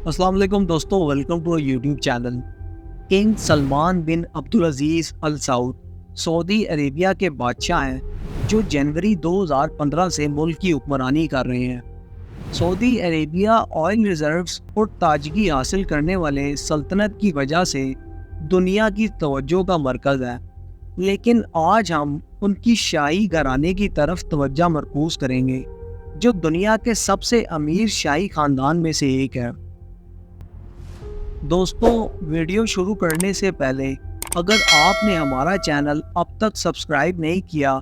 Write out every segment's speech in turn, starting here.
السلام علیکم دوستوں، ویلکم ٹو یوٹیوب چینل۔ King Salman bin Abdulaziz Al Saud سعودی عربیہ کے بادشاہ ہیں جو جنوری 2015 سے ملک کی حکمرانی کر رہے ہیں۔ سعودی عربیہ آئل ریزروز اور تاجگی حاصل کرنے والے سلطنت کی وجہ سے دنیا کی توجہ کا مرکز ہے، لیکن آج ہم ان کی شاہی گھرانے کی طرف توجہ مرکوز کریں گے جو دنیا کے سب سے امیر شاہی خاندان میں سے ایک ہے۔ دوستوں، ویڈیو شروع کرنے سے پہلے اگر آپ نے ہمارا چینل اب تک سبسکرائب نہیں کیا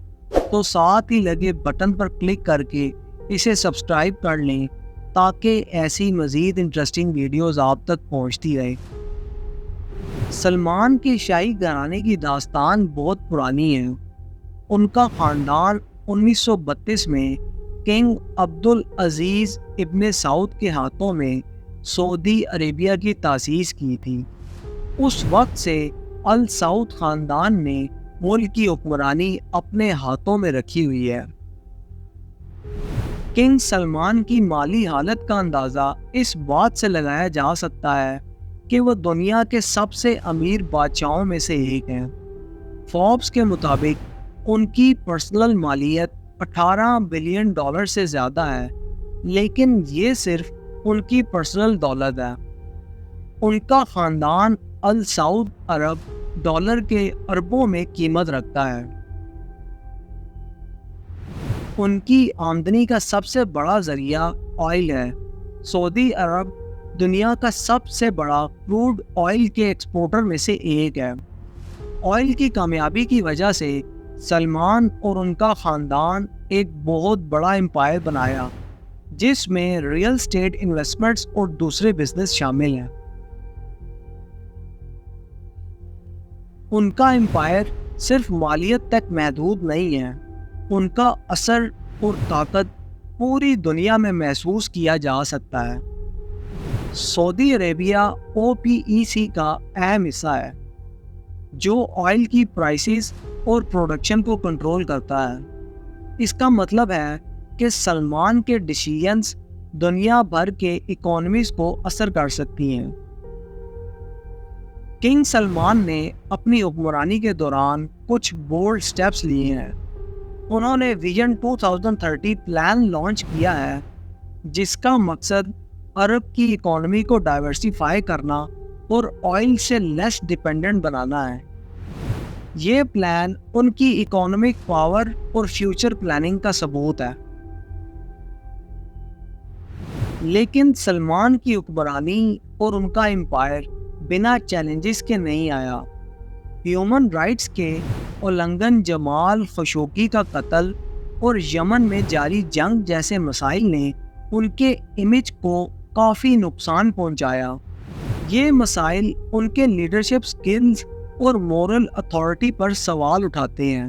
تو ساتھ ہی لگے بٹن پر کلک کر کے اسے سبسکرائب کر لیں تاکہ ایسی مزید انٹرسٹنگ ویڈیوز آپ تک پہنچتی رہے۔ سلمان کے شاہی گھرانے کی داستان بہت پرانی ہے۔ ان کا خاندان 1932 میں کنگ عبدالعزیز ابن سعود کے ہاتھوں میں سعودی عربیہ کی تاسیس کی تھی۔ اس وقت سے ال سعود خاندان نے ملک کی حکمرانی اپنے ہاتھوں میں رکھی ہوئی ہے۔ کنگ سلمان کی مالی حالت کا اندازہ اس بات سے لگایا جا سکتا ہے کہ وہ دنیا کے سب سے امیر بادشاہوں میں سے ایک ہیں۔ فوربس کے مطابق ان کی پرسنل مالیت $18 بلین سے زیادہ ہے، لیکن یہ صرف ان کی پرسنل دولت ہے۔ ان کا خاندان ال سعود عرب ڈالر کے اربوں میں قیمت رکھتا ہے۔ ان کی آمدنی کا سب سے بڑا ذریعہ آئل ہے۔ سعودی عرب دنیا کا سب سے بڑا کروڈ آئل کے ایکسپورٹر میں سے ایک ہے۔ آئل کی کامیابی کی وجہ سے سلمان اور ان کا خاندان ایک بہت بڑا امپائر بنایا جس میں ریئل اسٹیٹ انویسٹمنٹس اور دوسرے بزنس شامل ہیں۔ ان کا امپائر صرف مالیت تک محدود نہیں ہے، ان کا اثر اور طاقت پوری دنیا میں محسوس کیا جا سکتا ہے۔ سعودی عربیہ OPEC کا اہم حصہ ہے جو آئل کی پرائسز اور پروڈکشن کو کنٹرول کرتا ہے۔ اس کا مطلب ہے کہ سلمان کے ڈیسیژنز دنیا بھر کے اکانومیز کو اثر کر سکتی ہیں۔ کنگ سلمان نے اپنی حکمرانی کے دوران کچھ بولڈ سٹیپس لیے ہیں۔ انہوں نے ویژن 2030 پلان لانچ کیا ہے جس کا مقصد عرب کی اکانومی کو ڈائیورسیفائی کرنا اور آئل سے لیس ڈیپینڈنٹ بنانا ہے۔ یہ پلان ان کی اکانومک پاور اور فیوچر پلاننگ کا ثبوت ہے۔ لیکن سلمان کی حکمرانی اور ان کا امپائر بنا چیلنجز کے نہیں آیا۔ ہیومن رائٹس کے النگھن، جمال خشوگی کا قتل اور یمن میں جاری جنگ جیسے مسائل نے ان کے امیج کو کافی نقصان پہنچایا۔ یہ مسائل ان کے لیڈرشپ سکلز اور مورل اتھارٹی پر سوال اٹھاتے ہیں۔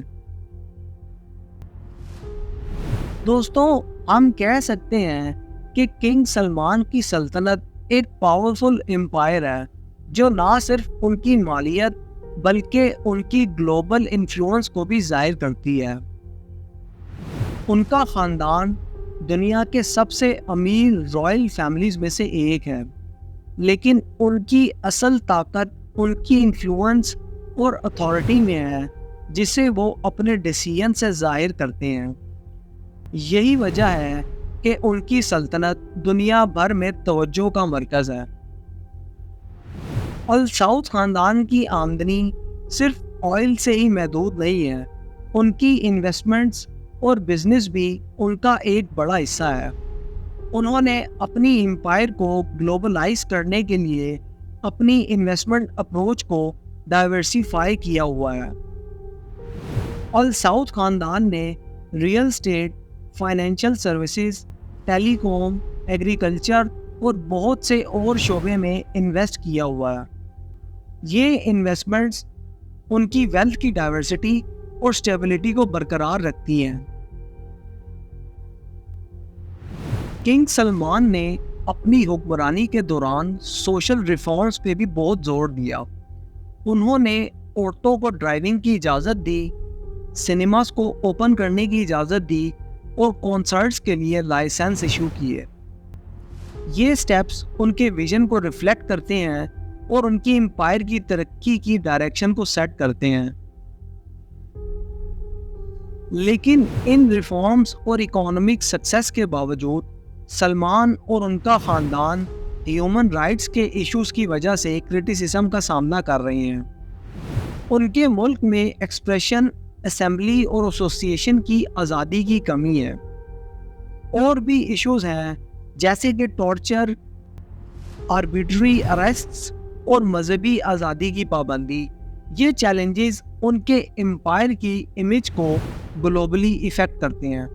دوستوں، ہم کہہ سکتے ہیں کہ کنگ سلمان کی سلطنت ایک پاورفل امپائر ہے جو نہ صرف ان کی مالیت بلکہ ان کی گلوبل انفلوئنس کو بھی ظاہر کرتی ہے۔ ان کا خاندان دنیا کے سب سے امیر رائل فیملیز میں سے ایک ہے، لیکن ان کی اصل طاقت ان کی انفلوئنس اور اتھارٹی میں ہے جسے وہ اپنے ڈیسیژن سے ظاہر کرتے ہیں۔ یہی وجہ ہے کہ ان کی سلطنت دنیا بھر میں توجہ کا مرکز ہے۔ ال سعود خاندان کی آمدنی صرف آئل سے ہی محدود نہیں ہے، ان کی انویسٹمنٹس اور بزنس بھی ان کا ایک بڑا حصہ ہے۔ انہوں نے اپنی امپائر کو گلوبلائز کرنے کے لیے اپنی انویسٹمنٹ اپروچ کو ڈائیورسیفائی کیا ہوا ہے۔ ال سعود خاندان نے ریئل اسٹیٹ، فائنینشیل سروسز، ٹیلی کام، ایگریکلچر اور بہت سے اور شعبے میں انویسٹ کیا ہوا ہے۔ یہ انویسٹمنٹس ان کی ویلتھ کی ڈائیورسٹی اور سٹیبلٹی کو برقرار رکھتی ہیں۔ کنگ سلمان نے اپنی حکمرانی کے دوران سوشل ریفارمز پہ بھی بہت زور دیا۔ انہوں نے عورتوں کو ڈرائیونگ کی اجازت دی، سنیماز کو اوپن کرنے کی اجازت دی اور کنسرٹس کے لیے لائسنس ایشو کیے۔ یہ سٹیپس ان کے ویژن کو ریفلیکٹ کرتے ہیں اور ان کی امپائر کی ترقی کی ڈائریکشن کو سیٹ کرتے ہیں۔ لیکن ان ریفارمز اور اکانومک سکسیس کے باوجود سلمان اور ان کا خاندان ہیومن رائٹس کے ایشوز کی وجہ سے کرٹیسزم کا سامنا کر رہے ہیں۔ ان کے ملک میں ایکسپریشن، اسمبلی اور ایسوسیشن کی آزادی کی کمی ہے۔ اور بھی ایشوز ہیں جیسے کہ ٹارچر، آربیٹری اریسٹس اور مذہبی آزادی کی پابندی۔ یہ چیلنجز ان کے امپائر کی امیج کو گلوبلی افیکٹ کرتے ہیں۔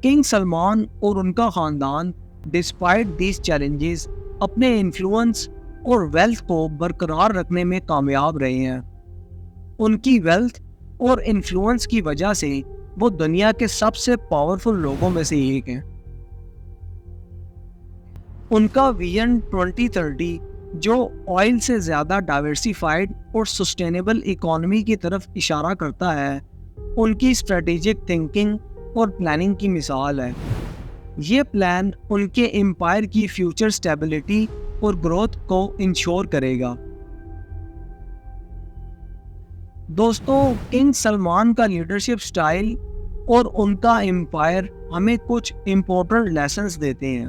کنگ سلمان اور ان کا خاندان ڈسپائٹ دیز چیلنجز اپنے انفلوئنس اور ویلتھ کو برقرار رکھنے میں کامیاب رہے ہیں۔ ان کی ویلتھ اور انفلوئنس کی وجہ سے وہ دنیا کے سب سے پاورفل لوگوں میں سے ایک ہیں۔ ان کا ویژن 2030 جو آئل سے زیادہ ڈائیورسیفائڈ اور سسٹینیبل اکانومی کی طرف اشارہ کرتا ہے، ان کی اسٹریٹجک تھنکنگ اور پلاننگ کی مثال ہے۔ یہ پلان ان کے امپائر کی فیوچر اسٹیبلٹی اور گروتھ کو انشور کرے گا۔ دوستوں، کنگ سلمان کا لیڈرشپ سٹائل اور ان کا امپائر ہمیں کچھ امپورٹنٹ لیسنز دیتے ہیں۔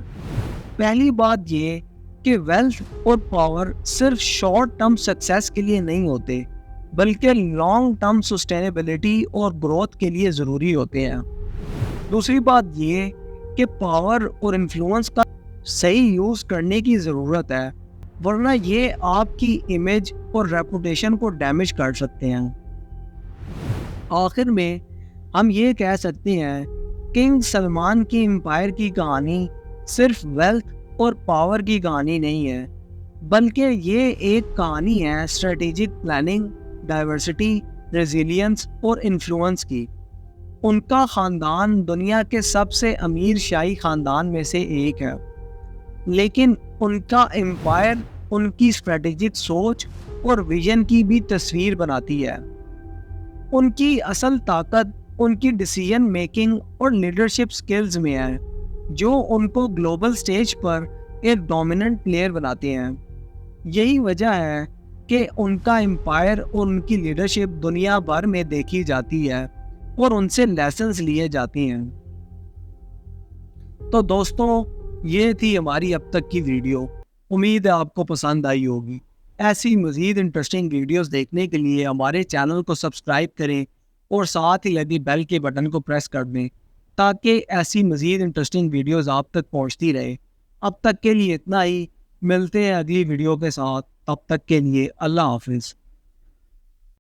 پہلی بات یہ کہ ویلتھ اور پاور صرف شارٹ ٹرم سکسیس کے لیے نہیں ہوتے، بلکہ لانگ ٹرم سسٹینیبلٹی اور گروتھ کے لیے ضروری ہوتے ہیں۔ دوسری بات یہ کہ پاور اور انفلوئنس کا صحیح یوز کرنے کی ضرورت ہے، ورنہ یہ آپ کی امیج اور ریپوٹیشن کو ڈیمیج کر سکتے ہیں۔ آخر میں ہم یہ کہہ سکتے ہیں کنگ سلمان کی امپائر کی کہانی صرف ویلتھ اور پاور کی کہانی نہیں ہے، بلکہ یہ ایک کہانی ہے اسٹریٹجک پلاننگ، ڈائیورسٹی، ریزیلینس اور انفلوئنس کی۔ ان کا خاندان دنیا کے سب سے امیر شاہی خاندان میں سے ایک ہے، لیکن ان کا امپائر ان کی اسٹریٹجک سوچ اور ویژن کی بھی تصویر بناتی ہے۔ ان کی اصل طاقت ان کی ڈیسیژن میکنگ اور لیڈرشپ سکلز میں ہے، جو ان کو گلوبل سٹیج پر ایک ڈومیننٹ پلیئر بناتے ہیں۔ یہی وجہ ہے کہ ان کا امپائر اور ان کی لیڈرشپ دنیا بھر میں دیکھی جاتی ہے اور ان سے لیسنز لیے جاتے ہیں۔ تو دوستوں، یہ تھی ہماری اب تک کی ویڈیو۔ امید ہے آپ کو پسند آئی ہوگی۔ ایسی مزید انٹرسٹنگ ویڈیوز دیکھنے کے لیے ہمارے چینل کو سبسکرائب کریں اور ساتھ ہی لگی بیل کے بٹن کو پریس کر دیں تاکہ ایسی مزید انٹرسٹنگ ویڈیوز آپ تک پہنچتی رہے۔ اب تک کے لیے اتنا ہی، ملتے ہیں اگلی ویڈیو کے ساتھ، تب تک کے لیے اللہ حافظ۔